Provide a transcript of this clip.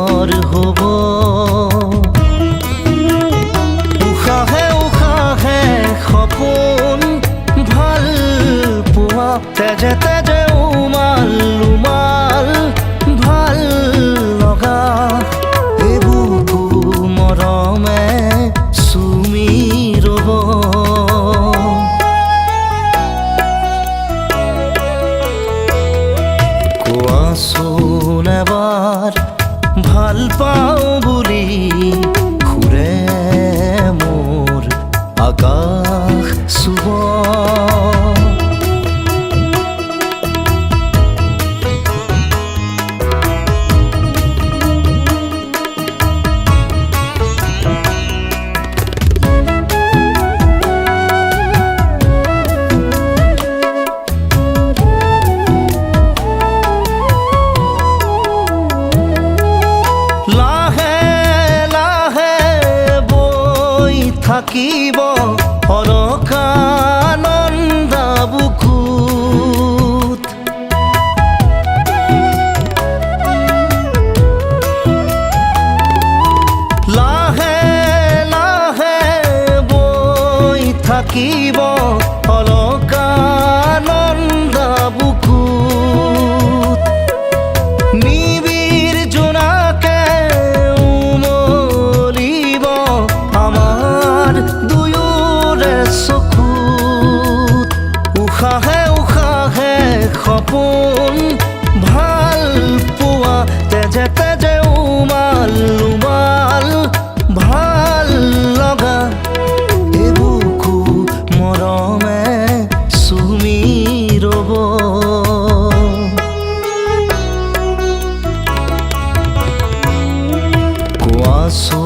ডাঙৰ হ'ব উশাহে উশাহে সপোন ভাল পোৱা তেজে তেজে উমাল উমাল ভাল লগা এই বুকু মৰমে চুমি ৰ'ব কোৱাচোন এবাৰ ভাল পাওঁ বুলি ঘূৰে মোৰ আকাশ চুব থাকিব অলকানন্দা বুকুত লাহে লাহে বৈ থাকিব অলকানন্দা বুকুত নিবিড় জোনাকে উমলিব আমাৰ দুয়োৰে চকুত উশাহে উশাহে সপোন ভাল পোৱা তেজে তেজে উমাল উমাল ভাল লগা এই বুকু মৰমে চুমি ৰ'ব কোৱাচোন